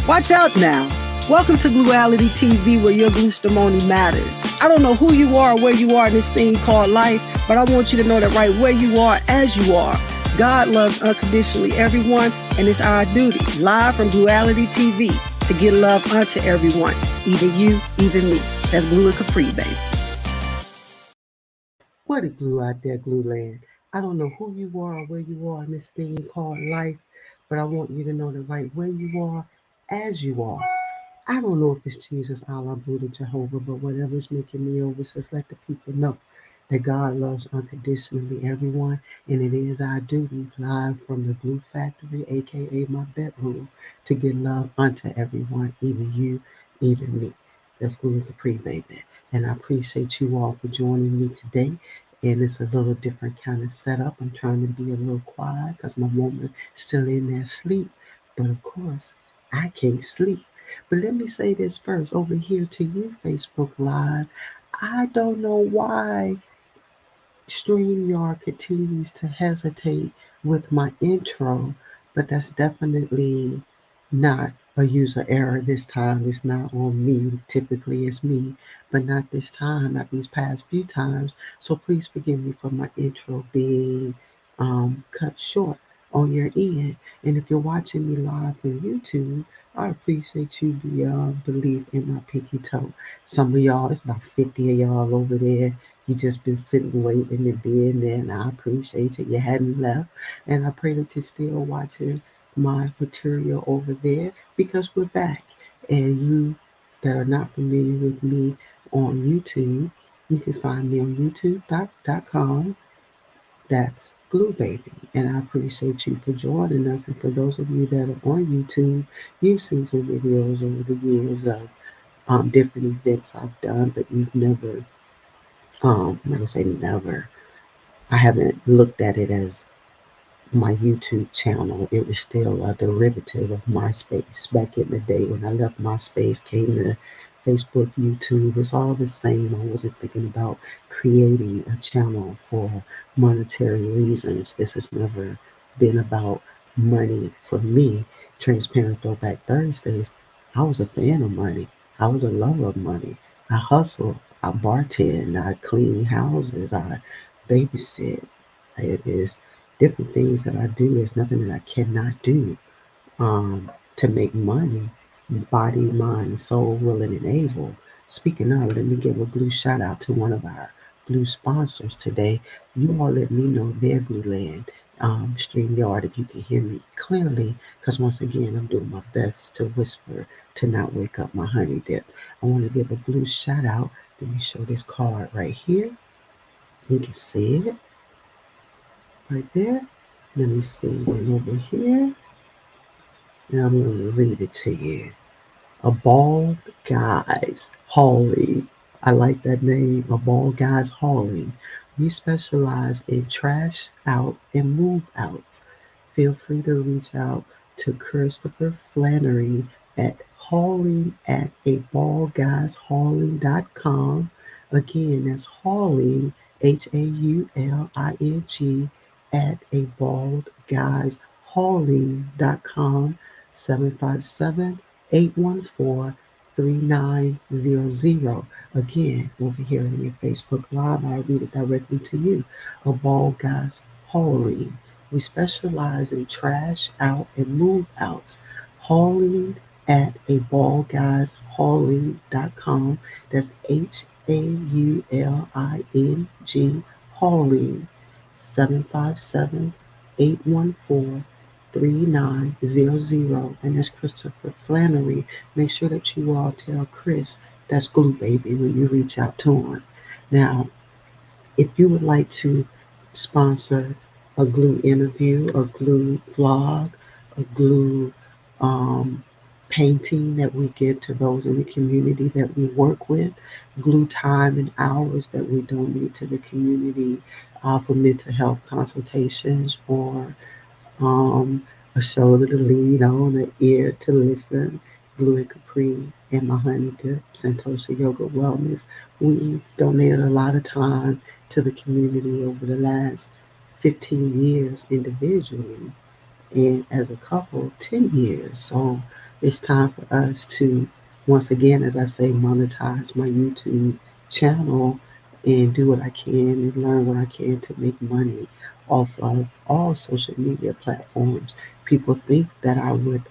Watch out now. Welcome to GLUEality TV, where your gluestimony matters. I don't know who you are or where you are in this thing called life, but I want you to know that right where you are, as you are, God loves unconditionally everyone, and it's our duty, live from GLUEality TV, to give love unto everyone, even you, even me. That's Glue and Capri, baby. What a glue out there, GLUEland. I don't know who you are or where you are in this thing called life, but I want you to know that right where you are, as you are. I don't know if it's Jesus, Allah, Buddha, Jehovah, but whatever's making me over, says let the people know that God loves unconditionally everyone, and it is our duty, live from the Glue Factory, aka my bedroom, to give love unto everyone, even you, even me. That's Glue and Capri, baby. And I appreciate you all for joining me today. And it's a little different kind of setup. I'm trying to be a little quiet because my woman still in there asleep. But of course, I can't sleep. But let me say this first, over here to you, Facebook Live. I don't know why StreamYard continues to hesitate with my intro, but that's definitely not a user error this time. It's not on me. Typically it's me, but not this time, not these past few times. So please forgive me for my intro being cut short on your end. And if you're watching me live from YouTube, I appreciate you beyond belief in my pinky toe. Some of y'all, it's about 50 of y'all over there. You just been sitting waiting to be in there, and I appreciate it. You hadn't left, and I pray that you're still watching my material over there, because we're back. And you that are not familiar with me on YouTube, you can find me on youtube.com. That's Glue Baby, and I appreciate you for joining us. And for those of you that are on YouTube, you've seen some videos over the years of different events I've done, but you've never, I'm gonna say never. I haven't looked at it as my YouTube channel. It was still a derivative of MySpace back in the day. When I left MySpace, came to Facebook, YouTube. It's all the same. I wasn't thinking about creating a channel for monetary reasons. This has never been about money for me. Transparent Throwback Thursdays, I was a fan of money. I was a lover of money. I hustle. I bartend. I clean houses. I babysit. It is different things that I do. There's nothing that I cannot do to make money. Body, mind, soul, willing, and able. Speaking of, let me give a blue shout out to one of our blue sponsors today. You all let me know their GLUEland StreamYard if you can hear me clearly, because once again, I'm doing my best to whisper to not wake up my honey dip. I want to give a blue shout out. Let me show this card right here. You can see it right there. Let me see it over here. And I'm going to read it to you. A Bald Guys Hauling. I like that name, A Bald Guys Hauling. We specialize in trash out and move outs. Feel free to reach out to Christopher Flannery at hauling at abaldguyshauling.com. Again, that's hauling, HAULING, at abaldguyshauling.com. 757-814-3900. Again, over here on your Facebook Live, I'll read it directly to you. A Bald Guys Hauling. We specialize in trash out and move outs. Hauling at abaldguyshauling.com. That's HAULING, hauling. 757-814-3900. And that's Christopher Flannery. Make sure that you all tell Chris that's Glue Baby when you reach out to him. Now, if you would like to sponsor a Glue interview, a Glue vlog, a Glue painting that we give to those in the community that we work with, Glue time and hours that we donate to the community for mental health consultations, for a shoulder to lean on, an ear to listen, Glue and Capri, and my honey dip, Santosha Yoga Wellness. We've donated a lot of time to the community over the last 15 years individually, and as a couple, 10 years. So It's time for us to, once again, as I say, monetize my YouTube channel and do what I can and learn what I can to make money off of all social media platforms. People think that I would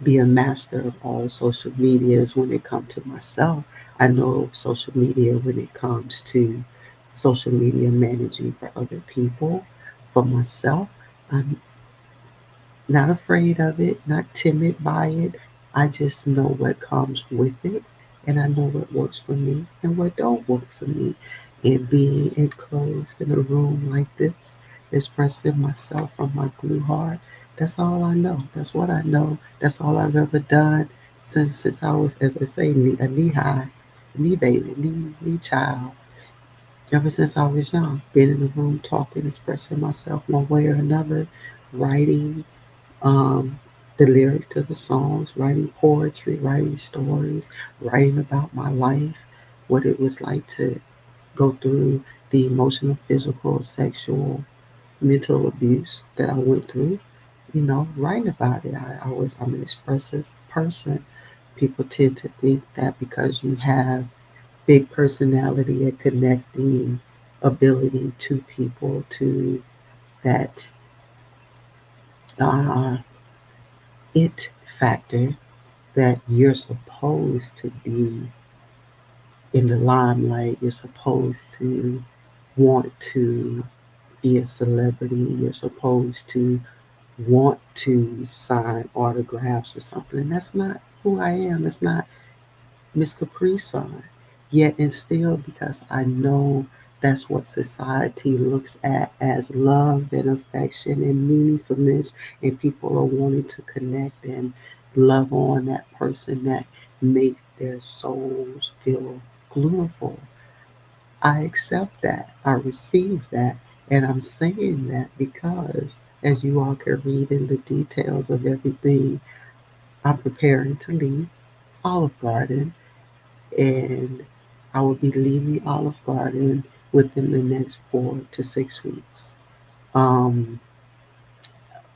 be a master of all social medias when it comes to myself. I know social media when it comes to social media managing for other people. For myself, I'm not afraid of it, not timid by it. I just know what comes with it, and I know what works for me and what don't work for me. And being enclosed in a room like this, expressing myself from my glue heart, that's all I know. That's what I know. That's all I've ever done since I was, as I say, a knee high, knee baby, knee child. Ever since I was young, being in the room talking, expressing myself one way or another, writing, um, the lyrics to the songs, writing poetry, writing stories, writing about my life, what it was like to go through the emotional, physical, sexual, mental abuse that I went through. Writing about it. I'm an expressive person. People tend to think that because you have big personality and connecting ability to people, to that uh, it factor, that you're supposed to be in the limelight. You're supposed to want to be a celebrity. You're supposed to want to sign autographs or something. And that's not who I am. It's not Miss Capri Sun. Yet and still, because I know that's what society looks at as love and affection and meaningfulness, and people are wanting to connect and love on that person that make their souls feel glueful. I accept that. I receive that. And I'm saying that because, as you all can read in the details of everything, I'm preparing to leave Olive Garden, and I will be leaving Olive Garden within the next 4 to 6 weeks. Um,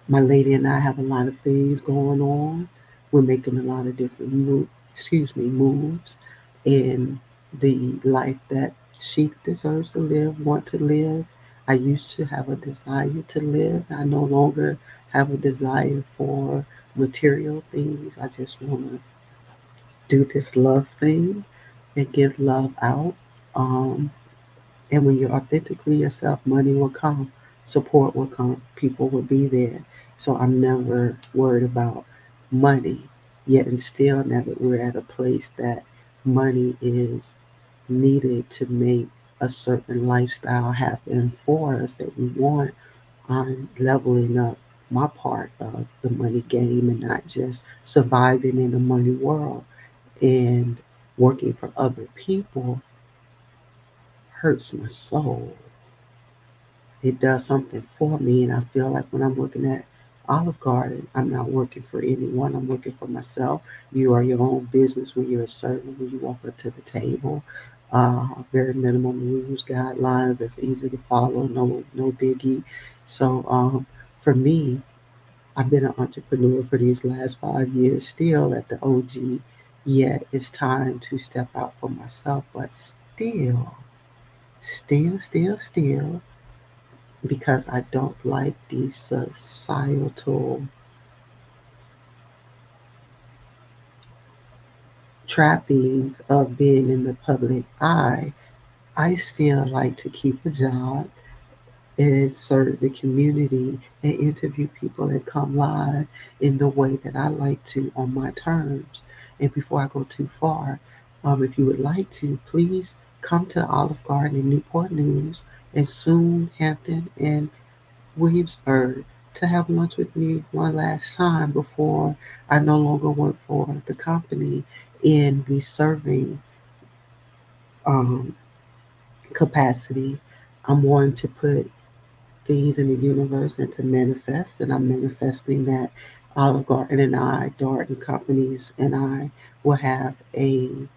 my lady and I have a lot of things going on. We're making a lot of different moves in the life that she deserves to live, want to live. I used to have a desire to live. I no longer have a desire for material things. I just want to do this love thing and give love out. Um, and when you're authentically yourself, money will come, support will come, people will be there. So I'm never worried about money. Yet and still, now that we're at a place that money is needed to make a certain lifestyle happen for us that we want, I'm leveling up my part of the money game and not just surviving in the money world. And working for other people hurts my soul. It does something for me, and I feel like when I'm working at Olive Garden, I'm not working for anyone. I'm working for myself. You are your own business when you're a servant, when you walk up to the table. Very minimum rules, guidelines that's easy to follow. No biggie. So for me, I've been an entrepreneur for these last 5 years, still at the OG. Yet it's time to step out for myself, but still, because I don't like the societal trappings of being in the public eye, I still like to keep a job and serve the community and interview people and come live in the way that I like to on my terms. And before I go too far, if you would like to, please come to Olive Garden in Newport News and soon Hampton and Williamsburg to have lunch with me one last time before I no longer work for the company in the serving um, capacity. I'm wanting to put things in the universe and to manifest, and I'm manifesting that Olive Garden and I, Darden Companies, and I will have a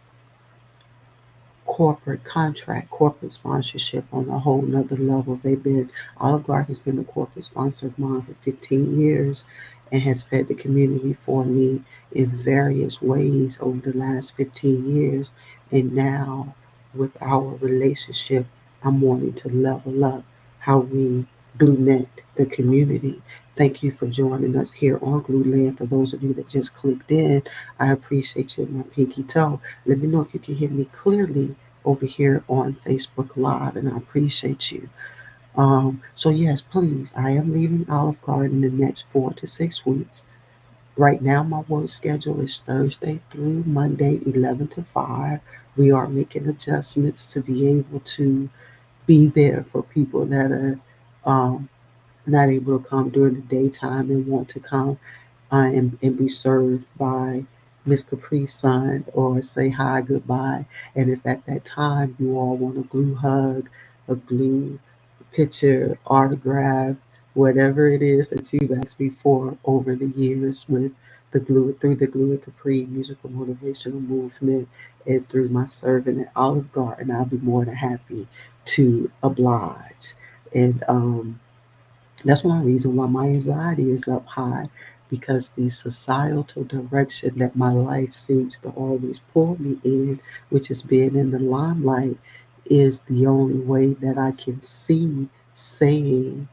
corporate contract, corporate sponsorship on a whole nother level. Olive Garden has been a corporate sponsor of mine for 15 years, and has fed the community for me in various ways over the last 15 years. And now, with our relationship, I'm wanting to level up how we GLUEnet the community. Thank you for joining us here on GLUEland. For those of you that just clicked in, I appreciate you, my pinky toe. Let me know if you can hear me clearly over here on Facebook Live, and I appreciate you. So yes, please, I am leaving Olive Garden in the next 4 to 6 weeks. Right now, my work schedule is Thursday through Monday, 11 to 5. We are making adjustments to be able to be there for people that are um, not able to come during the daytime and want to come and be served by Miss Capri's son or say hi, goodbye. And if at that time you all want a glue hug, a glue picture, autograph, whatever it is that you've asked me for over the years with the glue through the Glue and Capri musical motivational movement and through my serving at Olive Garden, I'll be more than happy to oblige. And that's one reason why my anxiety is up high, because the societal direction that my life seems to always pull me in, which is being in the limelight, is the only way that I can see saying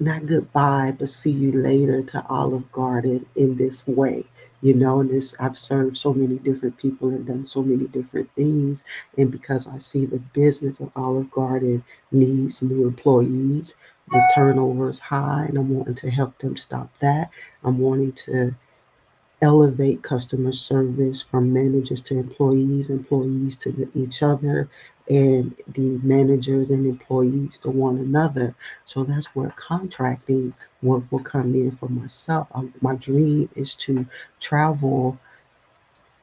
not goodbye, but see you later to Olive Garden in this way. You know, and this I've served so many different people and done so many different things. And because I see the business of Olive Garden needs new employees, the turnover is high, and I'm wanting to help them stop that. I'm wanting to elevate customer service from managers to employees, employees to each other, and the managers and employees to one another. So that's where contracting work will come in for myself. My dream is to travel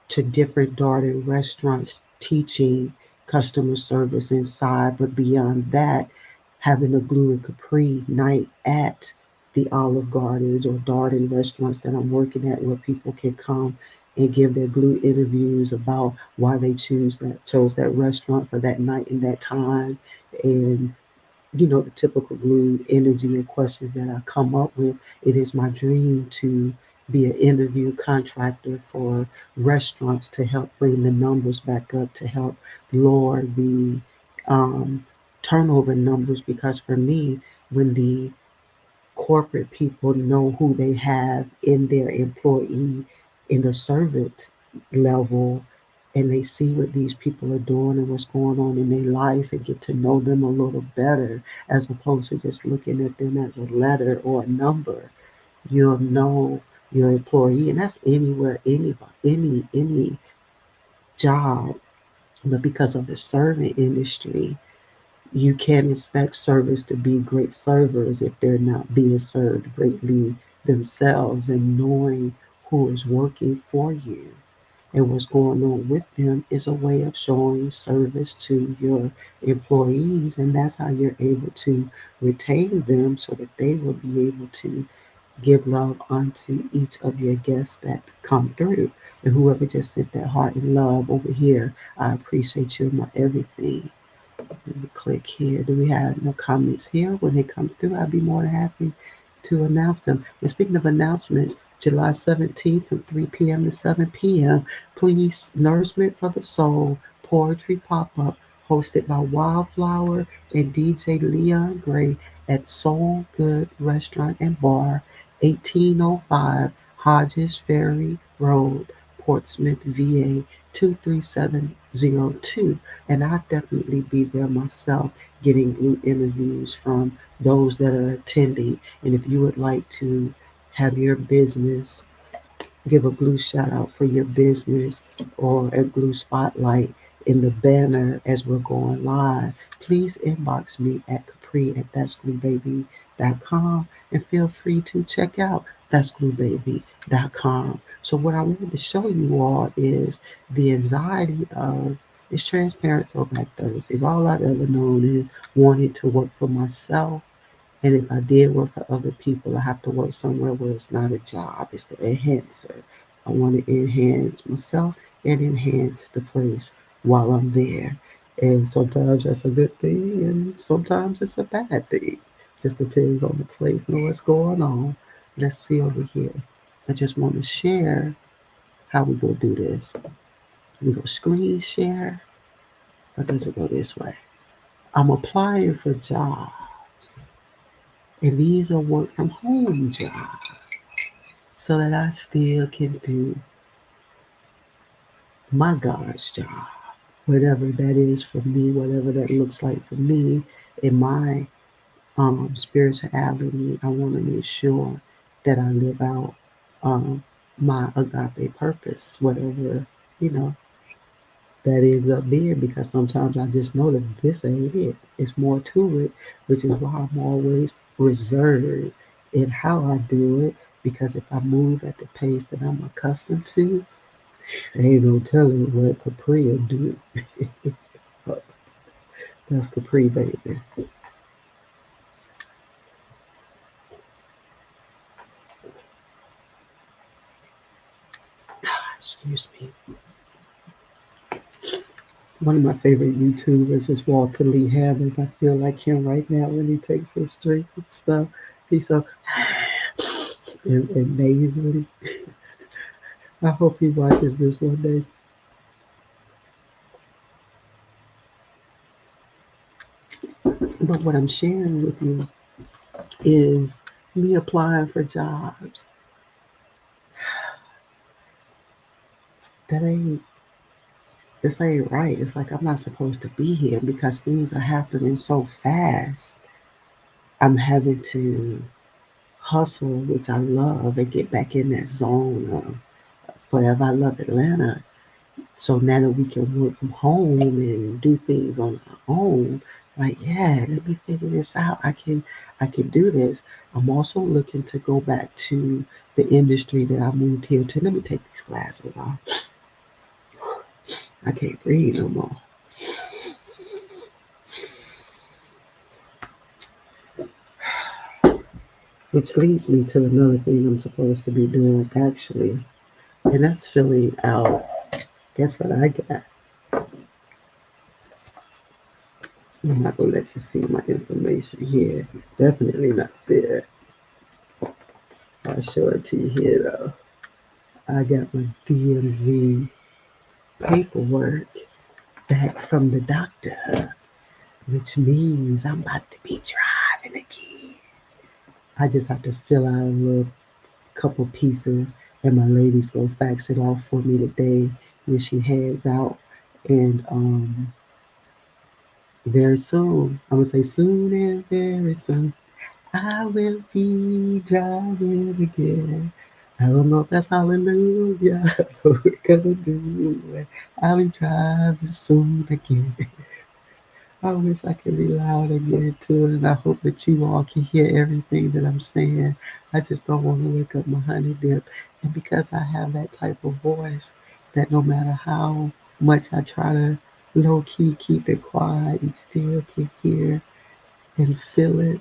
to different Darden restaurants teaching customer service inside, but beyond that, having a Glue and Capri night at the Olive Gardens or Darden restaurants that I'm working at, where people can come and give their glue interviews about why they chose that restaurant for that night and that time, and the typical glue energy and questions that I come up with. It is my dream to be an interview contractor for restaurants to help bring the numbers back up, to help lower the um, turnover numbers. Because for me, when the corporate people know who they have in their employee in the servant level, and they see what these people are doing and what's going on in their life and get to know them a little better, as opposed to just looking at them as a letter or a number. You'll know your employee, and that's anywhere, anybody, any job. But because of the servant industry, you can't expect servers to be great servers if they're not being served greatly themselves, and knowing who is working for you and what's going on with them is a way of showing service to your employees, and that's how you're able to retain them so that they will be able to give love unto each of your guests that come through. And whoever just sent that heart and love over here, I appreciate you, my everything. Let me click here. Do we have no comments here? When they come through, I'll be more than happy to announce them. And speaking of announcements, July 17th from 3 p.m. to 7 p.m., please, Nourishment for the Soul Poetry Pop-Up, hosted by Wildflower and DJ Leon Gray at Soul Good Restaurant and Bar, 1805 Hodges Ferry Road, Portsmouth, VA 23702. And I'll definitely be there myself, getting group interviews from those that are attending. And if you would like to have your business, give a glue shout out for your business or a glue spotlight in the banner as we're going live, please inbox me at Capri at that'sgluebaby.com, and feel free to check out that'sgluebaby.com. So what I wanted to show you all is the anxiety of it's Transparent Throwback Thursdays. All I've ever known is wanting to work for myself, and if I did work for other people, I have to work somewhere where it's not a job, it's the enhancer. I want to enhance myself and enhance the place while I'm there. And sometimes that's a good thing, and sometimes it's a bad thing. Just depends on the place and what's going on. Let's see over here. I just want to share how we gonna do this. We go screen share, or does it go this way? I'm applying for jobs, and these are work from home jobs, so that I still can do my God's job, whatever that is for me, whatever that looks like for me in my spirituality. I want to make sure that I live out my agape purpose, whatever you know that ends up being. Because sometimes I just know that this ain't it. It's more to it, which is why I'm always reserved in how I do it. Because if I move at the pace that I'm accustomed to, ain't no telling what Capri will do. That's Capri, baby. Excuse me. One of my favorite YouTubers is Walter Lee Havens. I feel like him right now when he takes his drink and stuff. He's so and nasally. I hope he watches this one day. But what I'm sharing with you is me applying for jobs. That ain't this ain't right. It's like I'm not supposed to be here because things are happening so fast. I'm having to hustle, which I love, and get back in that zone of forever. I love Atlanta. So now that we can work from home and do things on our own, like yeah, let me figure this out. I can do this. I'm also looking to go back to the industry that I moved here to. Let me take these glasses off. I can't breathe no more. Which leads me to another thing I'm supposed to be doing actually, and that's filling out. Guess what I got? I'm not gonna let you see my information here. Definitely not there. I'll show it to you here though. I got my DMV paperwork back from the doctor, which means I'm about to be driving again. I just have to fill out a little couple pieces, and my lady's gonna fax it off for me today when she heads out. And very soon, I'm gonna say soon and very soon, I will be driving again. I don't know if that's hallelujah. What we're gonna do it. I'll be driving soon again. I wish I could be loud again too, and I hope that you all can hear everything that I'm saying. I just don't want to wake up my honey dip. And because I have that type of voice, that no matter how much I try to low key keep it quiet, you still can hear and feel it.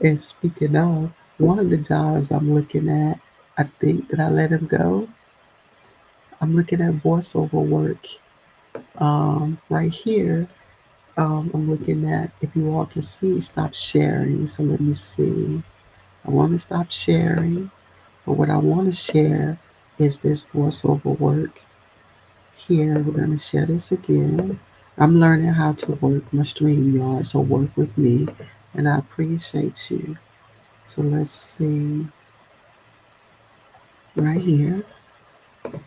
And speaking of, one of the jobs I'm looking at, I think that I let him go. I'm looking at voiceover work right here. I'm looking at, if you all can see, stop sharing. So let me see. I want to stop sharing, but what I want to share is this voiceover work here. We're going to share this again. I'm learning how to work my StreamYard, so work with me, and I appreciate you. So let's see right here. I'm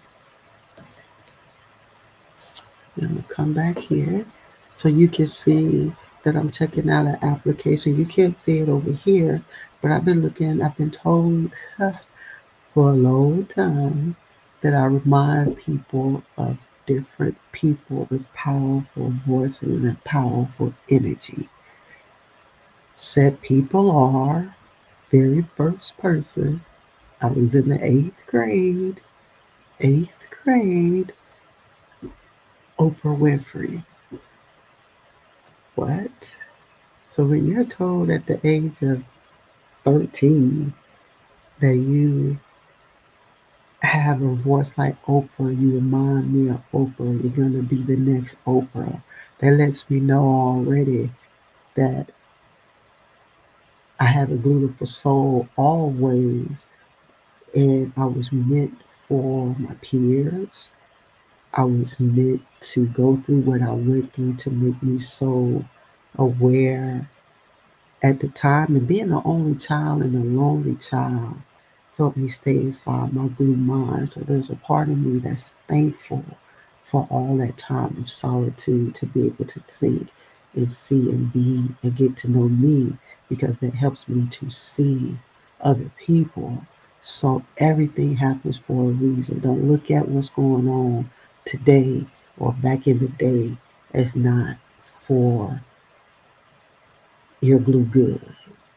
gonna come back here so you can see that I'm checking out an application. You can't see it over here, but I've been told for a long time that I remind people of different people with powerful voices and powerful energy. Said people are very first person. I was in the eighth grade. Eighth grade, Oprah Winfrey. What? So when you're told at the age of 13 that you have a voice like Oprah, you remind me of Oprah, you're going to be the next Oprah, that lets me know already that I have a beautiful soul always, and I was meant for my peers. I was meant to go through what I went through to make me so aware at the time. And being the only child and a lonely child helped me stay inside my blue mind. So there's a part of me that's thankful for all that time of solitude to be able to think and see and be and get to know me, because that helps me to see other people. So everything happens for a reason. Don't look at what's going on today or back in the day as not for your blue good.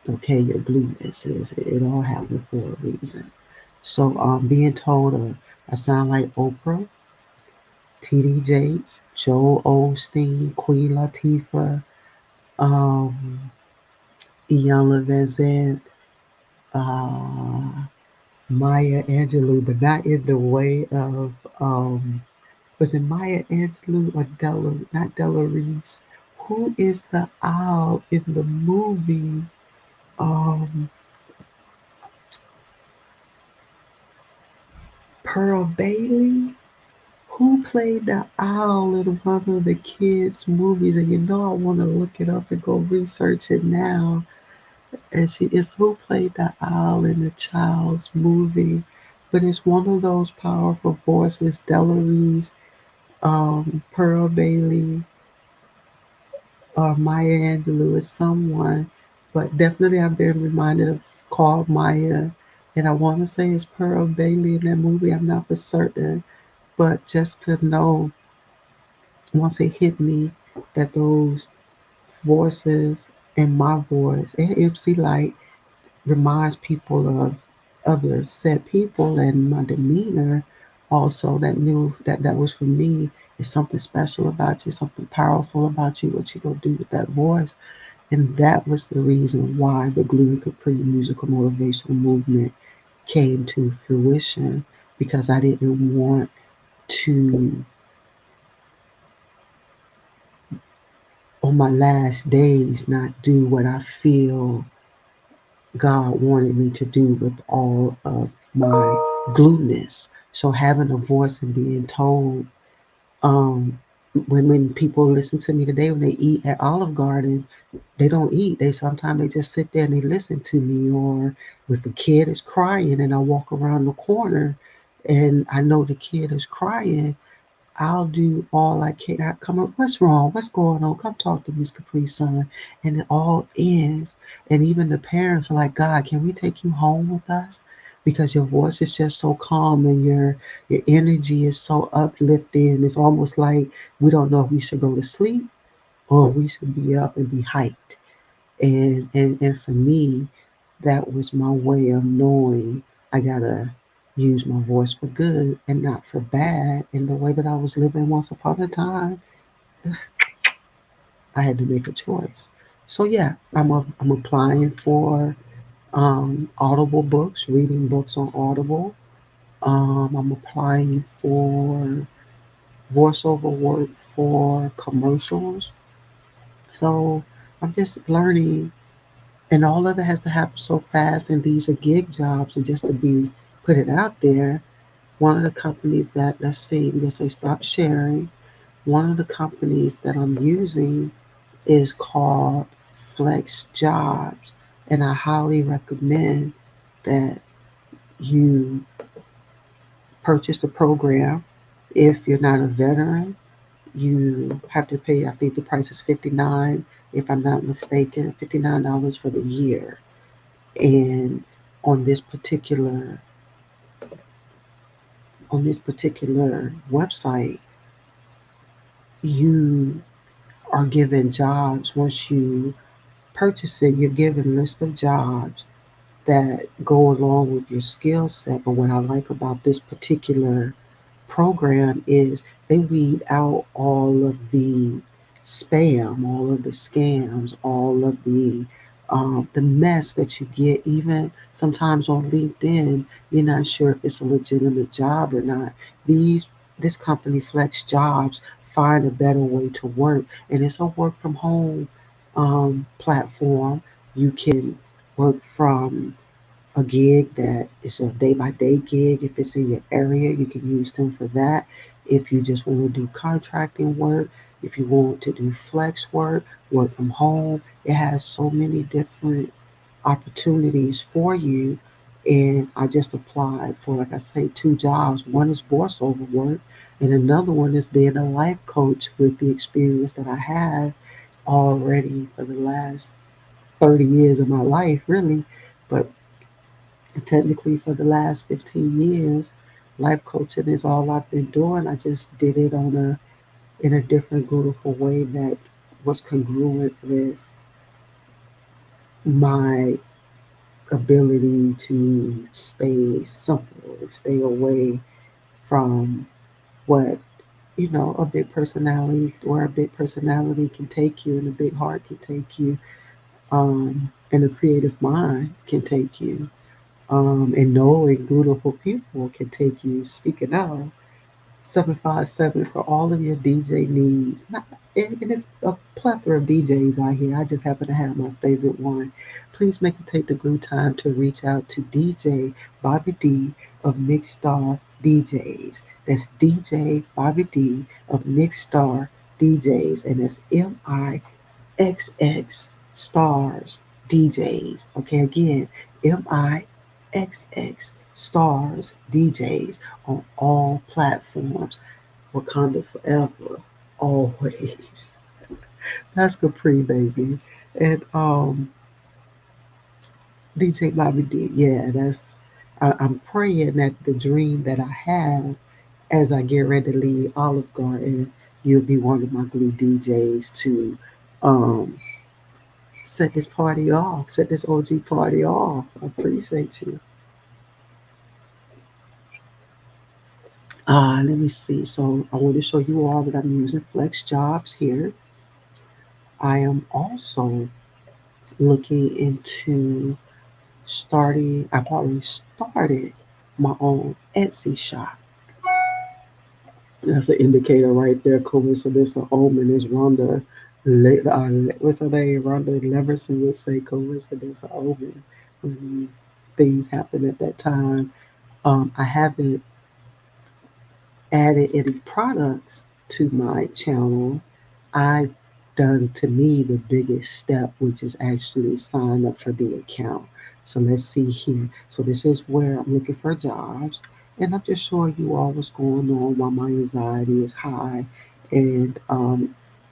Okay, your blueness is it all happened for a reason. So being told I sound like Oprah, TD Jakes, Joel Osteen, Queen Latifah, um, Iyanla Vanzant, uh, Maya Angelou, but not in the way of was it Maya Angelou or Della, not Della Reese? Who is the owl in the movie? Um, Pearl Bailey? Who played the owl in one of the kids' movies? And you know I want to look it up and go research it now. And she is who played the owl in the child's movie. But it's one of those powerful voices, Delores, Pearl Bailey, or Maya Angelou is someone. But definitely I've been reminded of called Maya. And I want to say it's Pearl Bailey in that movie. I'm not for certain. But just to know once it hit me that those voices and my voice and MC Light reminds people of other said people, and my demeanor also that knew that that was for me is something special about you, something powerful about you, what you gonna do with that voice. And that was the reason why the Glue and Capri musical motivational movement came to fruition, because I didn't want to on my last days not do what I feel God wanted me to do with all of my glueness. So having a voice and being told, um, when people listen to me today, when they eat at Olive Garden, they don't eat. They sometimes they just sit there and they listen to me. Or if a kid is crying and I walk around the corner and I know the kid is crying, I'll do all I can. I come up, what's wrong? What's going on? Come talk to Miss Capri Sun. And it all ends. And even the parents are like, God, can we take you home with us? Because your voice is just so calm and your energy is so uplifting. It's almost like we don't know if we should go to sleep or we should be up and be hyped. And for me, that was my way of knowing I gotta use my voice for good and not for bad. In the way that I was living once upon a time, I had to make a choice. So yeah, I'm applying for Audible books, reading books on Audible. I'm applying for voiceover work for commercials. So I'm just learning, and all of it has to happen so fast. And these are gig jobs, and just to be put it out there, one of the companies that, let's see, because they stopped sharing, one of the companies that I'm using is called Flex Jobs, and I highly recommend that you purchase the program. If you're not a veteran, you have to pay, I think the price is 59, if I'm not mistaken, $59 for the year. And on this particular on this particular website, you are given jobs. Once you purchase it, you're given a list of jobs that go along with your skill set. But what I like about this particular program is they weed out all of the spam, all of the scams, all of the mess that you get. Even sometimes on LinkedIn, you're not sure if it's a legitimate job or not. These this company Flex Jobs find a better way to work, and it's a work from home platform. You can work from a gig that is a day by day gig. If it's in your area, you can use them for that. If you just want to do contracting work, if you want to do flex work, work from home, it has so many different opportunities for you. And I just applied for, like I say, two jobs. One is voiceover work, and another one is being a life coach with the experience that I have already for the last 30 years of my life, really. But technically, for the last 15 years, life coaching is all I've been doing. I just did it on in a different, beautiful way that was congruent with my ability to stay simple and stay away from what a big personality or a big personality can take you, and a big heart can take you, and a creative mind can take you, and knowing beautiful people can take you. Speaking of, 757 for all of your DJ needs. And it's a plethora of DJs out here. I just happen to have my favorite one. Please make it take the glue time to reach out to DJ Bobby D of Mixed Star DJs. That's DJ Bobby D of Mixed Star DJs. And that's MIXX Stars DJs. Okay, again, MIXX Stars DJs on all platforms. Wakanda forever, always. That's Capri, baby. And DJ Bobby D. Yeah, I'm praying that the dream that I have as I get ready to leave Olive Garden, you'll be one of my glue DJs to um set this party off, set this OG party off. I appreciate you. Let me see. So I want to show you all that I'm using Flex Jobs here. I am also looking into I've already started my own Etsy shop. That's an indicator right there. Coincidence or omen is Rhonda. What's her name? Rhonda Leverson would say coincidence or omen when things happen at that time. I haven't added any products to my channel. I've done, to me, the biggest step, which is actually sign up for the account. So let's see here. So this is where I'm looking for jobs, and I'm just showing you all what's going on while my anxiety is high, and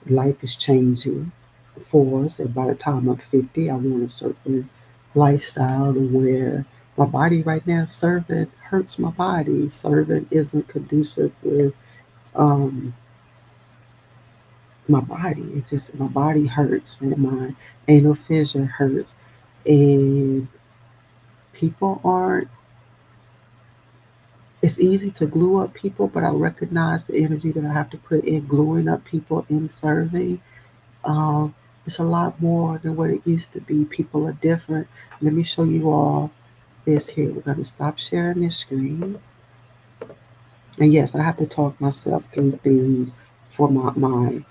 life is changing for us. And by the time I'm 50, I want a certain lifestyle to where my body right now serving hurts my body. Serving isn't conducive with um, my body. It just my body hurts and my anal fissure hurts. And people aren't. It's easy to glue up people, but I recognize the energy that I have to put in gluing up people in serving. It's a lot more than what it used to be. People are different. Let me show you all this here. We're gonna stop sharing this screen. And yes, I have to talk myself through things for my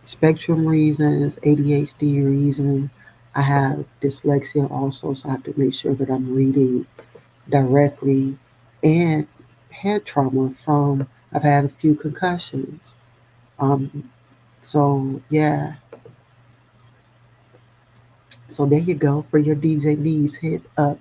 spectrum reasons, ADHD reasons. I have dyslexia also, so I have to make sure that I'm reading directly, and head trauma from I've had a few concussions. Um, so yeah, so there you go for your DJ needs. Hit up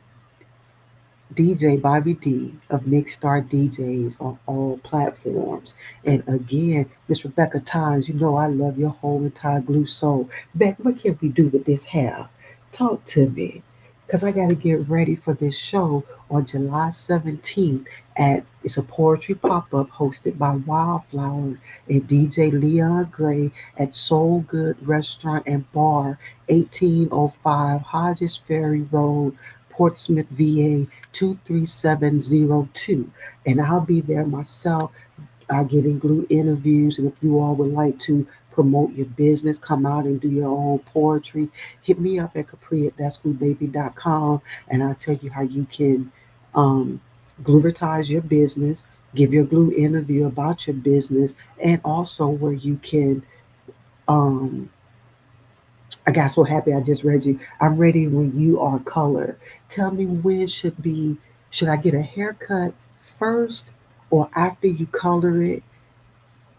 DJ Bobby D of Nick Star DJs on all platforms. And again, Miss Rebecca Times, you know I love your whole entire blue soul. Beck, what can we do with this hair? Talk to me. Because I got to get ready for this show on July 17th it's a poetry pop-up hosted by Wildflower and DJ Leon Gray at Soul Good Restaurant and Bar, 1805 Hodges Ferry Road, Portsmouth, VA 23702. And I'll be there myself. Getting glue interviews. And if you all would like to promote your business, come out and do your own poetry, hit me up at Capri at that'sgluebaby.com, and I'll tell you how you can um, glue-advertise your business, give your glue interview about your business, and also where you can um, I got so happy I just read you. I'm ready when you are color. Tell me when should I get a haircut first or after you color it?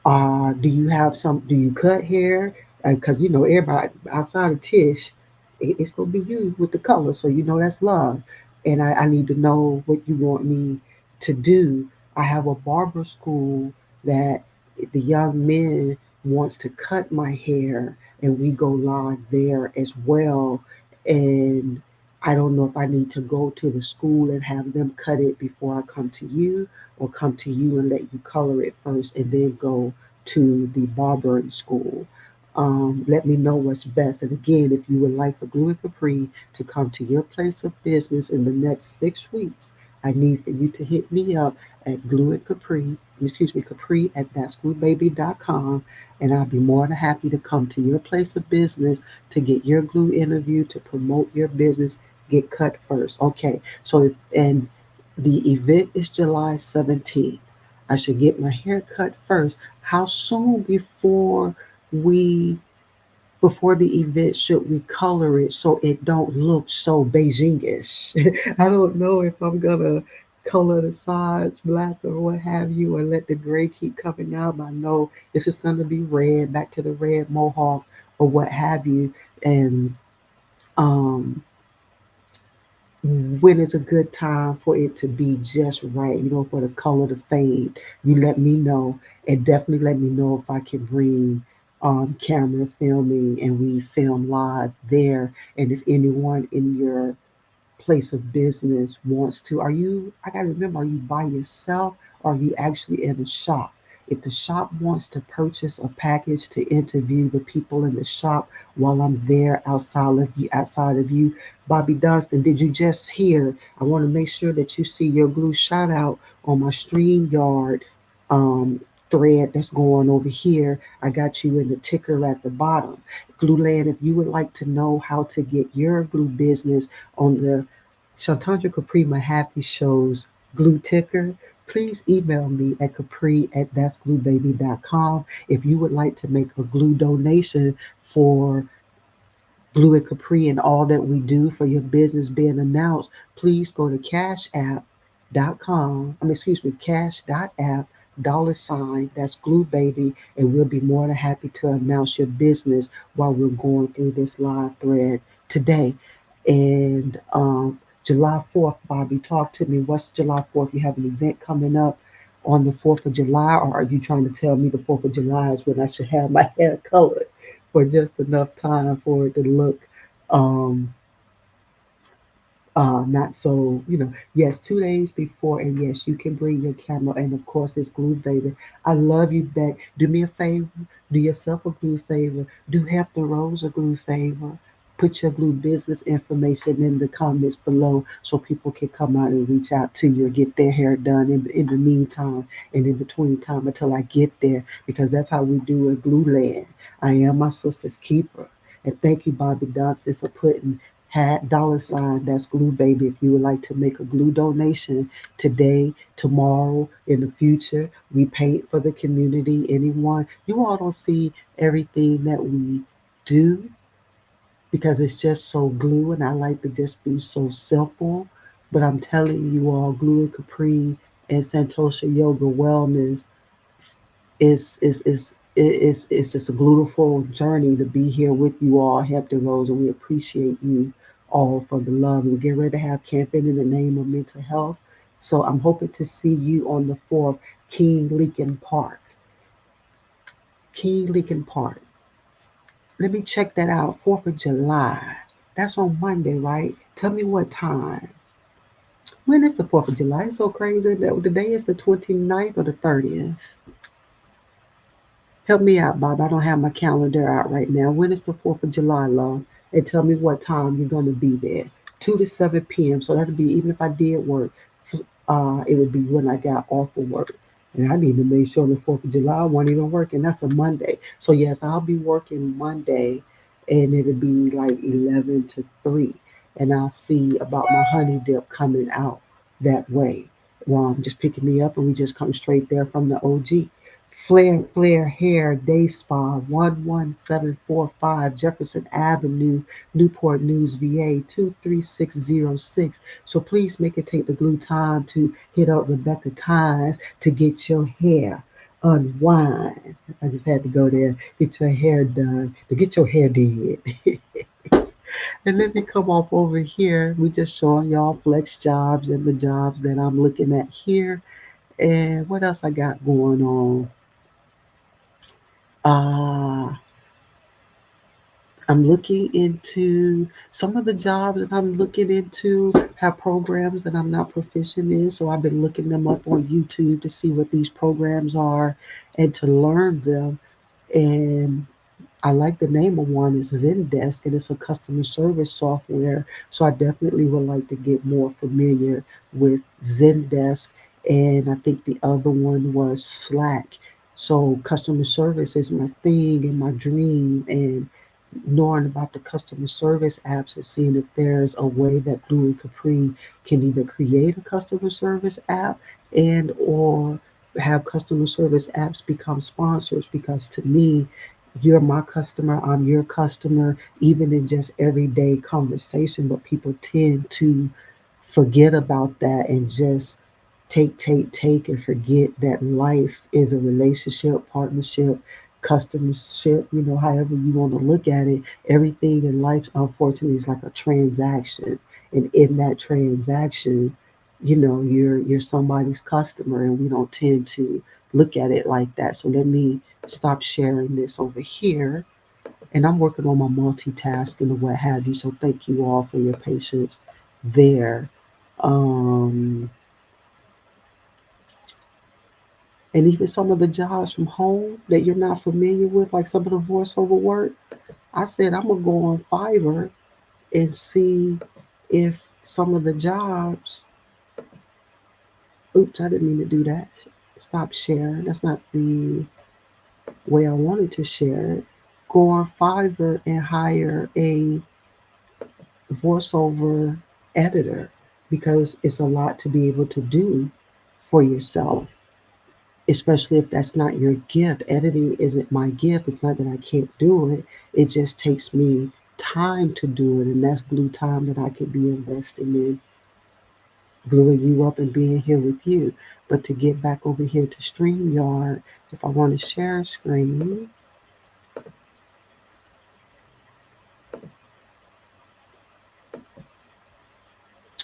Do you have some? Do you cut hair? Because you know everybody outside of Tish, it's gonna be you with the color, so you know that's love. And I need to know what you want me to do. I have a barber school that the young men wants to cut my hair, and we go live there as well. And I don't know if I need to go to the school and have them cut it before I come to you, or come to you and let you color it first, and then go to the barbering school. Let me know what's best. And again, if you would like for Glue and Capri to come to your place of business in the next 6 weeks, I need for you to hit me up at Glue and Capri, excuse me, Capri at thatsgluebaby.com, and I'll be more than happy to come to your place of business to get your glue interview to promote your business. Get cut first. Okay, so and the event is July 17th. I should get my hair cut first. How soon we before the event should we color it so it don't look so Beijingish? I don't know if I'm gonna color the sides black or what have you, or let the gray keep coming out. I know this is gonna be red, back to the red mohawk or what have you. And um when is a good time for it to be just right, for the color to fade. You let me know, and definitely let me know if I can bring camera filming and we film live there. And if anyone in your place of business wants to, I gotta remember, are you by yourself or are you actually in a shop? If the shop wants to purchase a package to interview the people in the shop while I'm there outside of you, Bobby Dunstan, did you just hear? I want to make sure that you see your glue shout out on my StreamYard um, thread that's going over here. I got you in the ticker at the bottom. GLUEland, if you would like to know how to get your glue business on the Shantandra Capri Mahaffey Show's glue ticker, please email me at capri at thatsgluebaby.com. If you would like to make a glue donation for Glue and Capri and all that we do for your business being announced, please go to cashapp.com. Excuse me, cash.app $ that's Glue Baby, and we'll be more than happy to announce your business while we're going through this live thread today. And July 4th, Bobby, talk to me. What's July 4th? You have an event coming up on the 4th of July, or are you trying to tell me the 4th of July is when I should have my hair colored for just enough time for it to look um, not so, yes, 2 days before, and yes, you can bring your camera, and of course, it's Glue Baby. I love you back. Do me a favor, do yourself a glue favor, do Hampton Rose a glue favor. Put your glue business information in the comments below so people can come out and reach out to you and get their hair done in the meantime and in between time until I get there, because that's how we do in GLUEland. I am my sister's keeper. And thank you, Bobby Dodson, for putting $ that's Glue Baby. If you would like to make a glue donation today, tomorrow, in the future, we paint for the community. Anyone, you all don't see everything that we do because it's just so glue, and I like to just be so simple. But I'm telling you all, Glue and Capri and Santosha Yoga Wellness it's just a beautiful journey to be here with you all, Hampton Rose, and we appreciate you all for the love. We're getting ready to have camping in the name of mental health. So I'm hoping to see you on the 4th, King Lincoln Park. King Lincoln Park. Let me check that out. 4th of July. That's on Monday, right? Tell me what time. When is the 4th of July? It's so crazy that the day is the 29th or the 30th. Help me out, Bob. I don't have my calendar out right now. When is the 4th of July, love? And tell me what time you're going to be there. 2 to 7 p.m. So that'll be, even if I did work, it would be when I got off of work. And I need to make sure the 4th of July I won't even work, and that's a Monday. So, yes, I'll be working Monday, and it'll be like 11 to 3. And I'll see about my honey dip coming out that way. Well, just picking me up, and we just come straight there from the OG. Flair Hair Day Spa, 11745 Jefferson Avenue, Newport News, VA 23606. So please make it take the glue time to hit up Rebecca Ties to get your hair unwind. I just had to go there, get your hair done, to get your hair did. And let me come off over here. We just showing y'all flex jobs and the jobs that I'm looking at here. And what else I got going on? Uh, I'm looking into some of the jobs that I'm looking into have programs that I'm not proficient in. So I've been looking them up on YouTube to see what these programs are and to learn them. And I like the name of one is Zendesk, and it's a customer service software. So I definitely would like to get more familiar with Zendesk. And I think the other one was Slack. So customer service is my thing and my dream. And knowing about the customer service apps and seeing if there's a way that Blue and Capri can either create a customer service app and or have customer service apps become sponsors, because to me, you're my customer, I'm your customer, even in just everyday conversation, but people tend to forget about that and just take and forget that life is a relationship, partnership, customership, however you want to look at it. Everything in life, unfortunately, is like a transaction. And in that transaction, you're somebody's customer, and we don't tend to look at it like that. So let me stop sharing this over here. And I'm working on my multitasking and what have you. So thank you all for your patience there. Um, and even some of the jobs from home that you're not familiar with, like some of the voiceover work, I said I'm gonna go on Fiverr and see if some of the jobs. Oops, I didn't mean to do that. Stop sharing. That's not the way I wanted to share it. Go on Fiverr and hire a voiceover editor, because it's a lot to be able to do for yourself, especially if that's not your gift. Editing isn't my gift. It's not that I can't do it, it just takes me time to do it, and that's blue time that I could be investing in gluing you up and being here with you. But to get back over here to StreamYard, if I want to share a screen,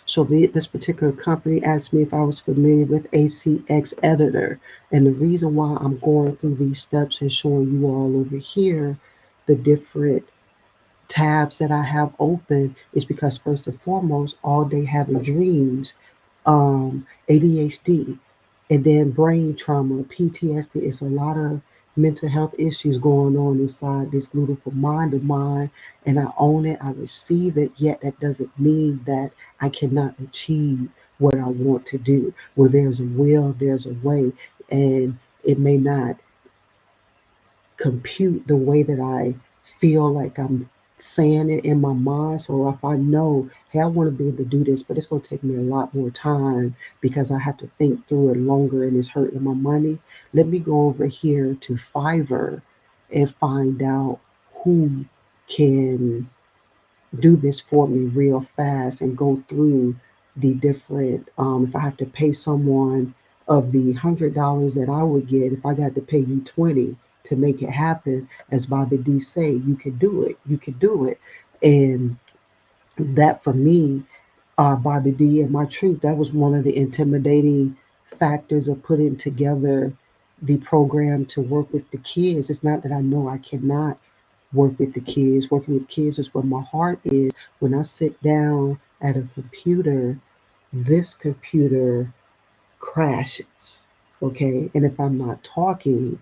so this particular company asked me if I was familiar with ACX Editor. And the reason why I'm going through these steps and showing you all over here the different tabs that I have open is because, first and foremost, all day having dreams, ADHD, and then brain trauma, PTSD. It's a lot of mental health issues going on inside this beautiful mind of mine, and I own it, I receive it, yet that doesn't mean that I cannot achieve what I want to do. Where there's a will, there's a way, and it may not compute the way that I feel like I'm saying it in my mind. So if I know, hey, I want to be able to do this, but it's going to take me a lot more time because I have to think through it longer and it's hurting my money. Let me go over here to Fiverr and find out who can do this for me real fast and go through the different, if I have to pay someone of the $100 that I would get, if I got to pay you 20 to make it happen, as Bobby D say, you can do it, you can do it. And that for me, Bobby D and my truth, that was one of the intimidating factors of putting together the program to work with the kids. It's not that I know I cannot work with the kids. Working with kids is where my heart is. When I sit down at a computer, this computer crashes. Okay. And if I'm not talking,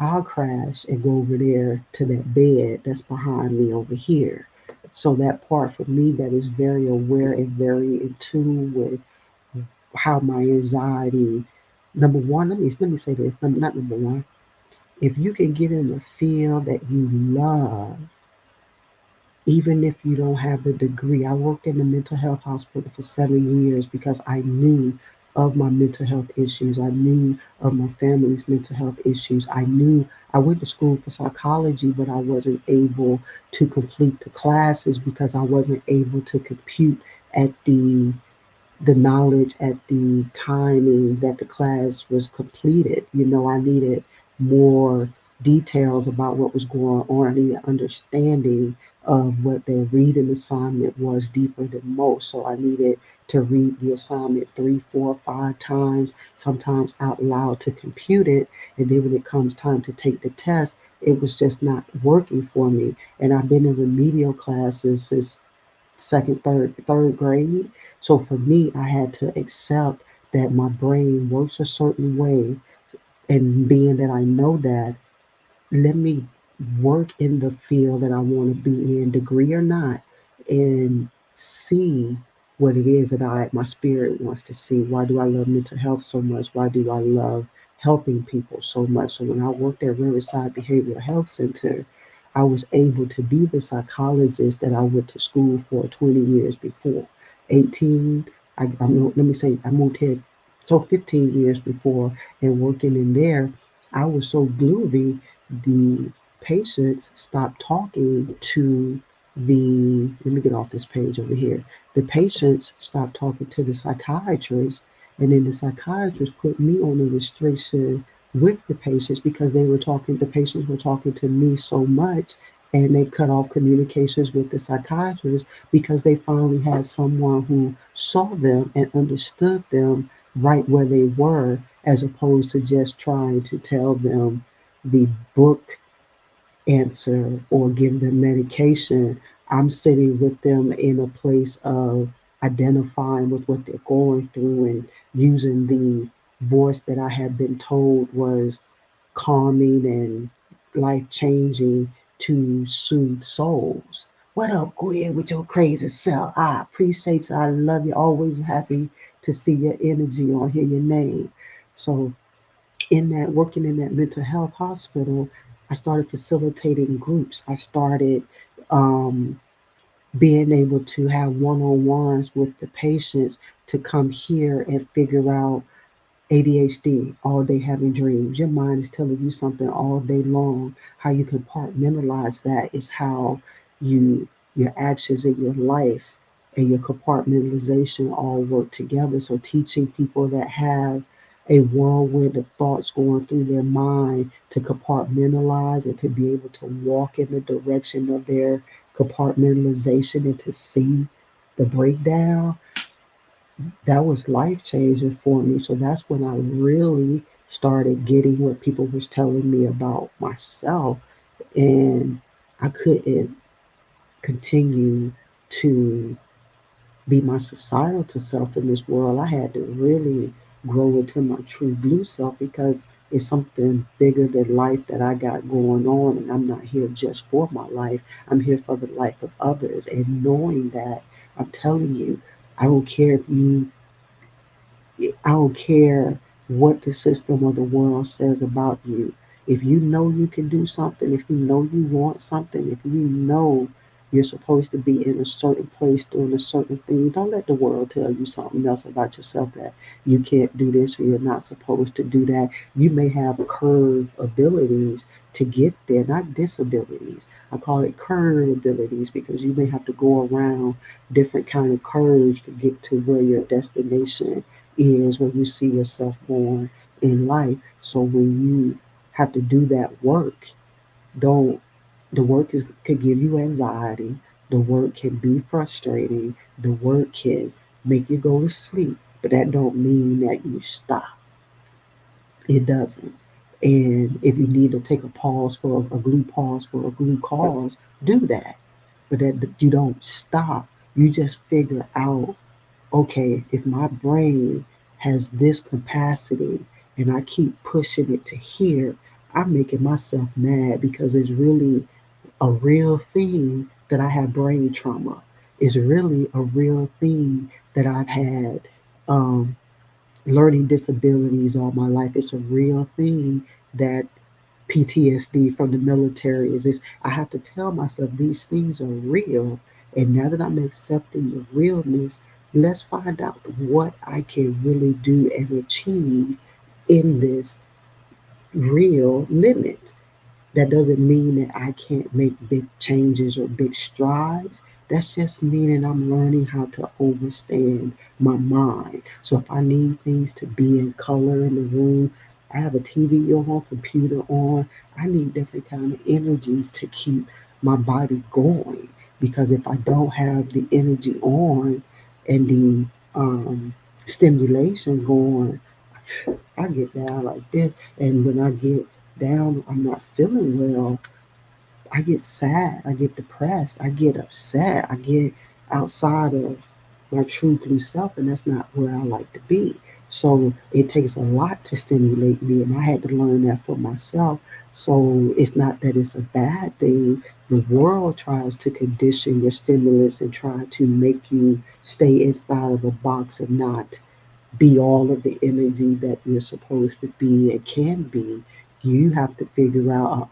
I'll crash and go over there to that bed that's behind me over here. So that part for me that is very aware and very in tune with how my anxiety. Number one, let me say this. Not number one. If you can get in a field that you love, even if you don't have the degree. I worked in the mental health hospital for 7 years because I knew of my mental health issues. I knew of my family's mental health issues. I knew I went to school for psychology, but I wasn't able to complete the classes because I wasn't able to compute at the knowledge at the timing that the class was completed. I needed more details about what was going on. I needed understanding of what their reading assignment was deeper than most. So I needed to read the assignment 3, 4, 5 times, sometimes out loud to compute it. And then when it comes time to take the test, it was just not working for me. And I've been in remedial classes since second, third grade. So for me, I had to accept that my brain works a certain way, and being that I know that, let me work in the field that I want to be in, degree or not, and see what it is that my spirit wants to see. Why do I love mental health so much? Why do I love helping people so much? So when I worked at Riverside Behavioral Health Center, I was able to be the psychologist that I went to school for 20 years before. 18, let me say, I moved here so 15 years before, and working in there, I was so groovy, the patients stopped talking to let me get off this page over here. The patients stopped talking to the psychiatrist, and then the psychiatrist put me on a restriction with the patients because the patients were talking to me so much, and they cut off communications with the psychiatrist because they finally had someone who saw them and understood them right where they were, as opposed to just trying to tell them the book answer or give them medication. I'm sitting with them in a place of identifying with what they're going through and using the voice that I had been told was calming and life changing to soothe souls. What up, Gwen, with your crazy self? I appreciate you. I love you. Always happy to see your energy or hear your name. So working in that mental health hospital, I started facilitating groups. I started um, being able to have one-on-ones with the patients to come here and figure out ADHD, all day having dreams. Your mind is telling you something all day long. How you compartmentalize that is how your actions in your life and your compartmentalization all work together. So teaching people that have a whirlwind of thoughts going through their mind to compartmentalize and to be able to walk in the direction of their compartmentalization and to see the breakdown, that was life changing for me. So that's when I really started getting what people was telling me about myself, and I couldn't continue to be my societal self in this world. I had to really grow into my true blue self because it's something bigger than life that I got going on, and I'm not here just for my life. I'm here for the life of others, and knowing that, I'm telling you, I don't care if you I don't care what the system or the world says about you. If you know you can do something, if you know you want something, if you know you're supposed to be in a certain place doing a certain thing, don't let the world tell you something else about yourself, that you can't do this or you're not supposed to do that. You may have curve abilities to get there, not disabilities. I call it curve abilities because you may have to go around different kind of curves to get to where your destination is, where you see yourself going in life. So when you have to do that work, don't the work could give you anxiety. The work can be frustrating. The work can make you go to sleep. But that don't mean that you stop. It doesn't. And if you need to take a pause for a glue pause for a glue cause, do that. But that you don't stop. You just figure out, okay, if my brain has this capacity and I keep pushing it to here, I'm making myself mad because it's really a real thing that I have brain trauma. It's really a real thing that I've had um, learning disabilities all my life. It's a real thing that PTSD from the military is. I have to tell myself these things are real. And now that I'm accepting the realness, Let's find out what I can really do and achieve in this real limit. That doesn't mean that I can't make big changes or big strides. That's just meaning I'm learning how to overstand my mind. So if I need things to be in color in the room, I have a TV on, computer on. I need different kind of energies to keep my body going. Because if I don't have the energy on and the stimulation going, I get down like this. And when I get down, I'm not feeling well, I get sad, I get depressed, I get upset, I get outside of my true blue self, and that's not where I like to be. So it takes a lot to stimulate me, and I had to learn that for myself. So it's not that it's a bad thing. The world tries to condition your stimulus and try to make you stay inside of a box and not be all of the energy that you're supposed to be and can be. You have to figure out,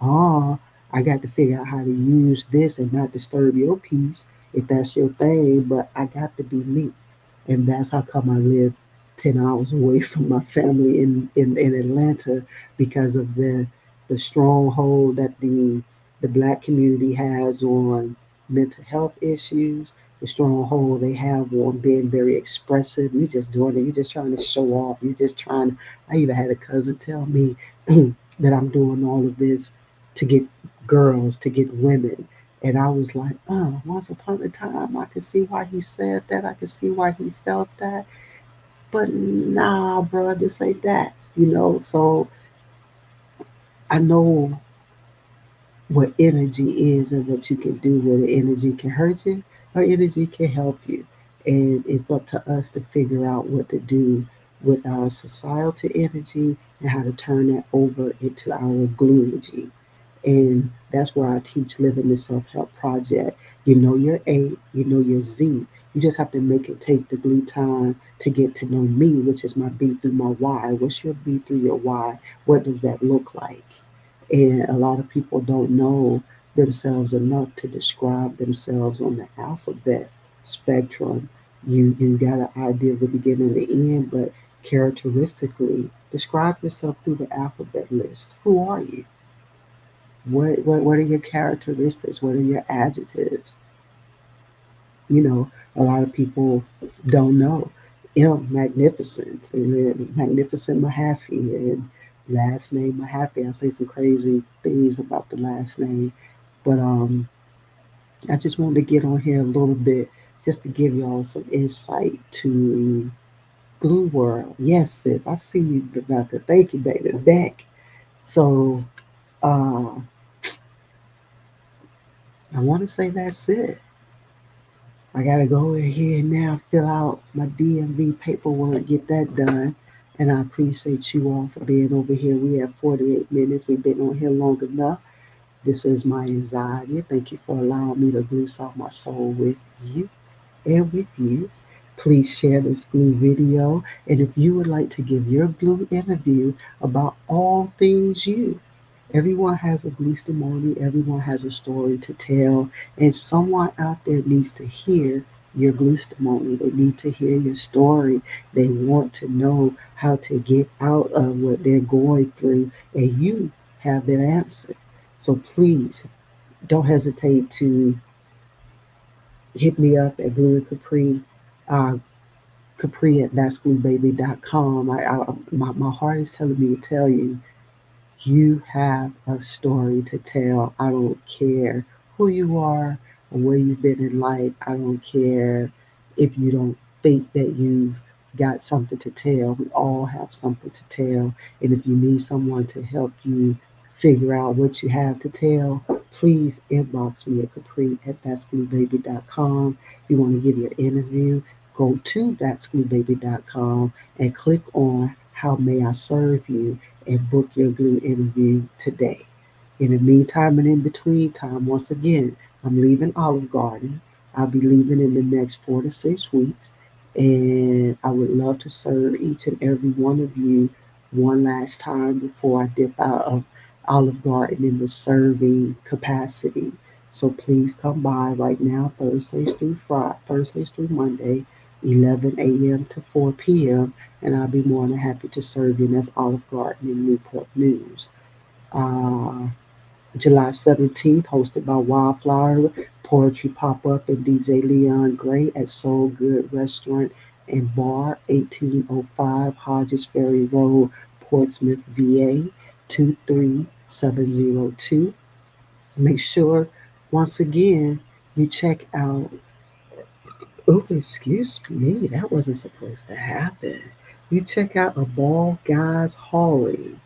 I got to figure out how to use this and not disturb your peace if that's your thing, but I got to be me. And that's how come I live 10 hours away from my family in Atlanta because of the stronghold that the black community has on mental health issues, the stronghold they have on being very expressive. You just doing it, you're just trying to show off. You're just trying. I even had a cousin tell me that I'm doing all of this to get girls, to get women. And I was like, oh, once upon a time, I could see why he said that. I could see why he felt that. But nah, bro, this ain't that. So I know what energy is and what you can do with it. Energy can hurt you or energy can help you. And it's up to us to figure out what to do with our societal energy and how to turn that over into our glue energy. And that's where I teach living the self help project. You know your A, you know your Z. You just have to make it take the glue time to get to know me, which is my B through my Y. What's your B through your Y? What does that look like? And a lot of people don't know themselves enough to describe themselves on the alphabet spectrum. You got an idea of the beginning and the end, but characteristically, describe yourself through the alphabet list. Who are you? What are your characteristics? What are your adjectives? A lot of people don't know. Magnificent, and then magnificent Mahaffey, and last name Mahaffey. I say some crazy things about the last name, but I just wanted to get on here a little bit just to give y'all some insight to Glue World. Yes, sis, I see you, Rebecca. Thank you, baby. Back. So uh, I want to say that's it. I gotta go in here now, fill out my DMV paperwork, get that done. And I appreciate you all for being over here. We have 48 minutes. We've been on here long enough. This is my anxiety. Thank you for allowing me to loose out my soul with you and with you. Please share this glue video. And if you would like to give your glue interview about all things you, everyone has a glue testimony, everyone has a story to tell, and someone out there needs to hear your glue testimony. They need to hear your story. They want to know how to get out of what they're going through, and you have their answer. So please don't hesitate to hit me up at Glue and Capri, uh, Capri at thatsgluebaby.com. My heart is telling me to tell you, you have a story to tell. I don't care who you are or where you've been in life. I don't care if you don't think that you've got something to tell. We all have something to tell. And if you need someone to help you figure out what you have to tell, please inbox me at Capri at thatsgluebaby.com. If you want to give your interview, go to thatsgluebaby.com and click on How May I Serve You and book your glue interview today. In the meantime and in between time, once again, I'm leaving Olive Garden. I'll be leaving in the next 4 to 6 weeks, and I would love to serve each and every one of you one last time before I dip out of Olive Garden in the serving capacity. So please come by right now, Thursdays through Monday. 11 a.m. to 4 p.m., and I'll be more than happy to serve you. And that's Olive Garden in Newport News. Uh, July 17th, hosted by Wildflower Poetry Pop Up and DJ Leon Gray at Soul Good Restaurant and Bar, 1805 Hodges Ferry Road, Portsmouth, VA, 23702. Make sure, once again, you check out. Oh, excuse me, that wasn't supposed to happen. You check out A Ball Guys Hauling.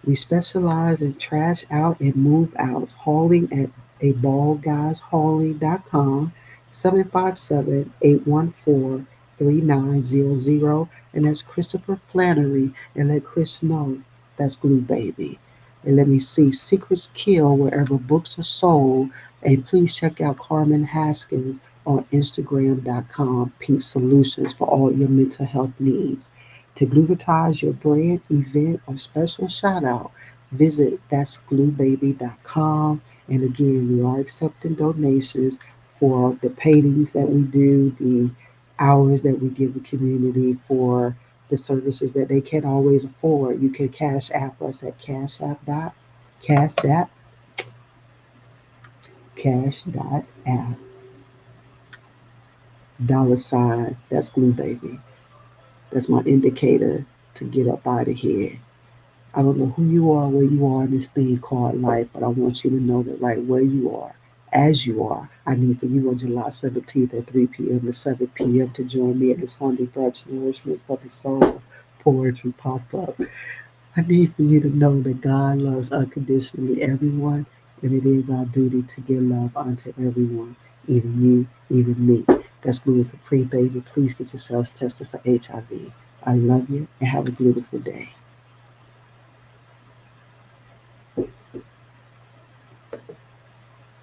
We specialize in trash out and move outs, hauling at aballguyshauling.com, 757-814-3900. And that's Christopher Flannery. And let Chris know that's Glue Baby. And let me see, Secrets Kill wherever books are sold. And please check out Carmen Haskins on Instagram.com, Pink Solutions for all your mental health needs. To glutize your brand, event, or special shout out, visit that'sgluebaby.com. And again, we are accepting donations for the paintings that we do, the hours that we give the community for the services that they can't always afford. You can cash app us at cash dot cash dot app $ that's glue baby. That's my indicator to get up out of here. I don't know who you are, where you are in this thing called life, but I want you to know that right where you are, as you are, I need for you on July 17th at 3 p.m. to 7 p.m. to join me at the Sunday Brunch Nourishment for the Soul Poetry Pop Up. I need for you to know that God loves unconditionally everyone, and it is our duty to give love unto everyone, even you, even me. That's Gluten Capri, baby. Please get yourselves tested for HIV. I love you and have a beautiful day.